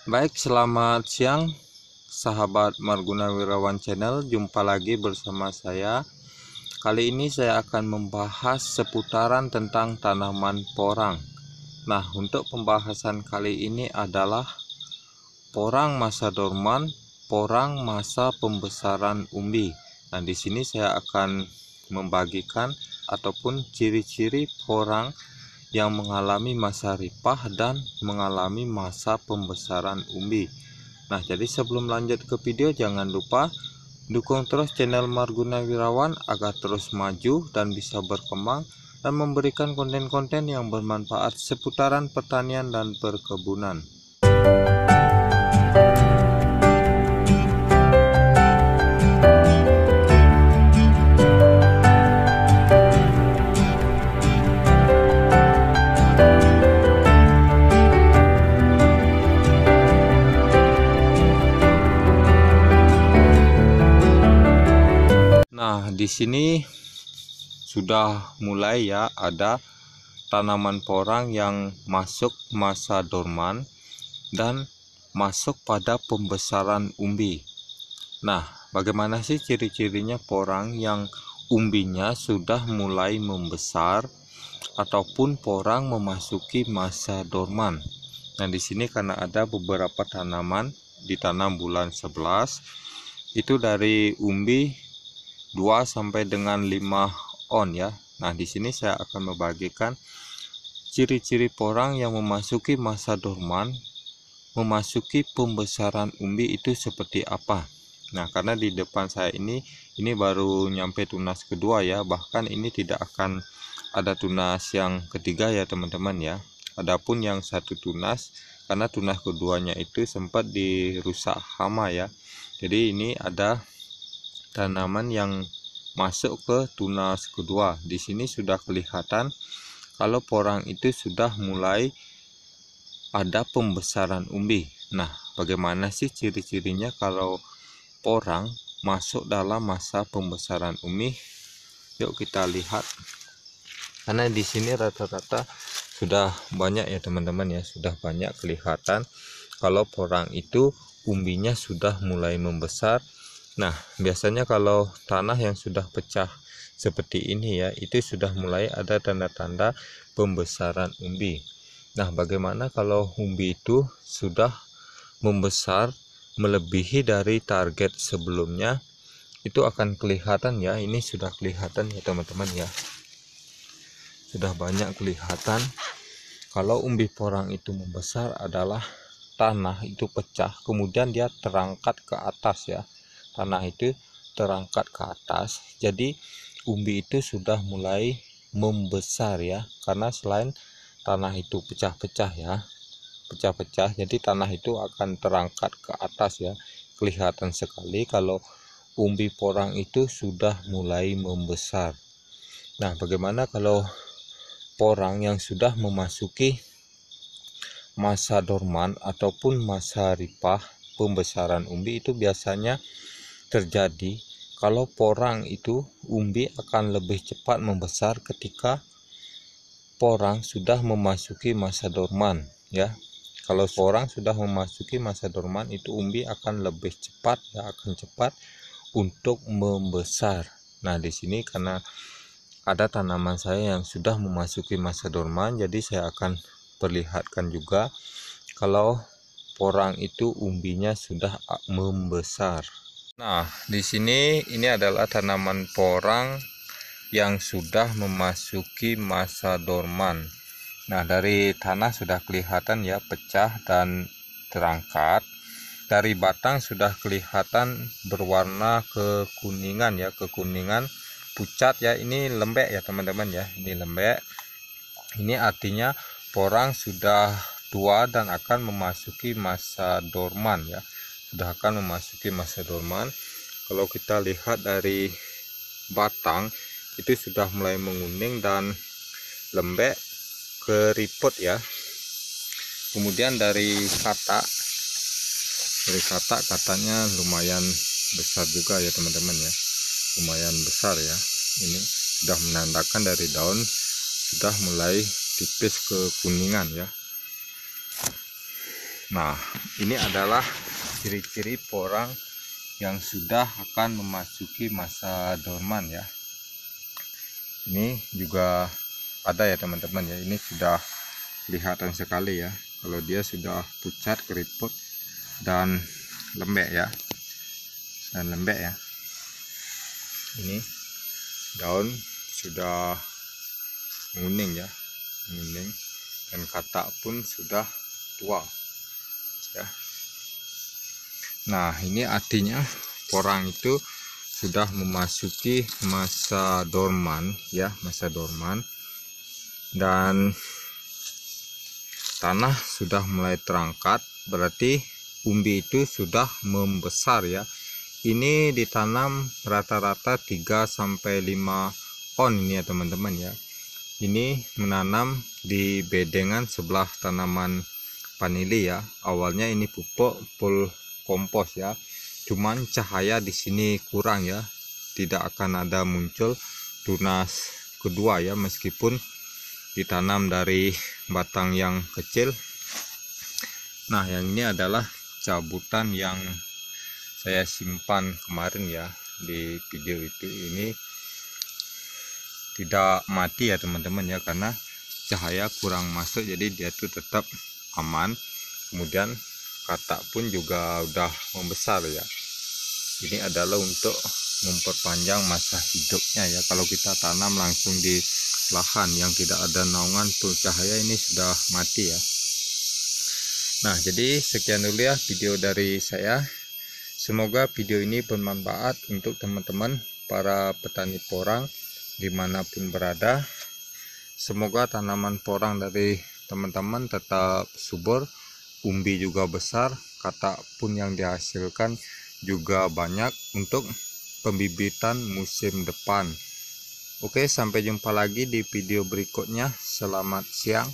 Baik, selamat siang sahabat Marguna Wirawan Channel. Jumpa lagi bersama saya. Kali ini saya akan membahas seputaran tentang tanaman porang. Nah, untuk pembahasan kali ini adalah porang masa dorman, porang masa pembesaran umbi. Nah, di sini saya akan membagikan ataupun ciri-ciri porang yang mengalami masa ripah dan mengalami masa pembesaran umbi. Nah, jadi sebelum lanjut ke video, jangan lupa dukung terus channel Marguna Wirawan agar terus maju dan bisa berkembang dan memberikan konten-konten yang bermanfaat seputaran pertanian dan perkebunan. Nah, di sini sudah mulai ya ada tanaman porang yang masuk masa dorman dan masuk pada pembesaran umbi. Nah, bagaimana sih ciri-cirinya porang yang umbinya sudah mulai membesar ataupun porang memasuki masa dorman? Nah, di sini karena ada beberapa tanaman ditanam bulan 11 itu dari umbi 2 sampai dengan 5 on ya. Nah, di sini saya akan membagikan ciri-ciri porang yang memasuki masa dorman, memasuki pembesaran umbi itu seperti apa. Nah, karena di depan saya ini baru nyampe tunas kedua ya, bahkan ini tidak akan ada tunas yang ketiga ya teman-teman ya. Adapun yang satu tunas, karena tunas keduanya itu sempat dirusak hama ya. Jadi ini ada tanaman yang masuk ke tunas kedua. Di sini sudah kelihatan kalau porang itu sudah mulai ada pembesaran umbi. Nah, bagaimana sih ciri-cirinya kalau porang masuk dalam masa pembesaran umbi? Yuk kita lihat. Karena di sini rata-rata sudah banyak ya teman-teman ya, sudah banyak kelihatan kalau porang itu umbinya sudah mulai membesar. Nah, biasanya kalau tanah yang sudah pecah seperti ini ya, itu sudah mulai ada tanda-tanda pembesaran umbi. Nah, bagaimana kalau umbi itu sudah membesar melebihi dari target sebelumnya? Itu akan kelihatan ya, ini sudah kelihatan ya teman-teman ya. Sudah banyak kelihatan kalau umbi porang itu membesar adalah tanah itu pecah, kemudian dia terangkat ke atas ya. Tanah itu terangkat ke atas, jadi umbi itu sudah mulai membesar ya, karena selain tanah itu pecah-pecah ya, pecah-pecah, jadi tanah itu akan terangkat ke atas ya. Kelihatan sekali kalau umbi porang itu sudah mulai membesar. Nah, bagaimana kalau porang yang sudah memasuki masa dorman ataupun masa ripah pembesaran umbi? Itu biasanya terjadi kalau porang itu umbi akan lebih cepat membesar ketika porang sudah memasuki masa dorman ya. Kalau porang sudah memasuki masa dorman itu umbi akan lebih cepat ya, akan cepat untuk membesar. Nah, di sini karena ada tanaman saya yang sudah memasuki masa dorman, jadi saya akan perlihatkan juga kalau porang itu umbinya sudah membesar. Nah, di sini ini adalah tanaman porang yang sudah memasuki masa dorman. Nah, dari tanah sudah kelihatan ya pecah dan terangkat. Dari batang sudah kelihatan berwarna kekuningan ya, kekuningan pucat ya. Ini lembek ya teman-teman ya. Ini lembek. Ini artinya porang sudah tua dan akan memasuki masa dorman ya. Sudah akan memasuki masa dorman. Kalau kita lihat dari batang itu sudah mulai menguning dan lembek keriput ya. Kemudian dari katanya lumayan besar juga ya teman-teman ya, lumayan besar ya. Ini sudah menandakan dari daun sudah mulai tipis kekuningan ya. Nah, ini adalah ciri-ciri porang yang sudah akan memasuki masa dorman ya. Ini juga ada ya teman-teman ya, ini sudah kelihatan sekali ya kalau dia sudah pucat, keriput dan lembek ya. Ini daun sudah menguning ya, menguning, dan katak pun sudah tua ya. Nah, ini artinya porang itu sudah memasuki masa dorman ya, masa dorman, dan tanah sudah mulai terangkat, berarti umbi itu sudah membesar ya. Ini ditanam rata-rata 3-5 on ini ya teman-teman ya. Ini menanam di bedengan sebelah tanaman vanili ya. Awalnya ini pupuk full kompos ya. Cuman cahaya di sini kurang ya. Tidak akan ada muncul tunas kedua ya, meskipun ditanam dari batang yang kecil. Nah, yang ini adalah cabutan yang saya simpan kemarin ya di video itu. Ini tidak mati ya teman-teman ya, karena cahaya kurang masuk, jadi dia tuh tetap aman. Kemudian katak pun juga udah membesar ya. Ini adalah untuk memperpanjang masa hidupnya ya. Kalau kita tanam langsung di lahan yang tidak ada naungan tuh cahaya, ini sudah mati ya. Nah, jadi sekian dulu ya video dari saya. Semoga video ini bermanfaat untuk teman-teman para petani porang dimanapun berada. Semoga tanaman porang dari teman-teman tetap subur, umbi juga besar, katak pun yang dihasilkan juga banyak untuk pembibitan musim depan. Oke, sampai jumpa lagi di video berikutnya. Selamat siang.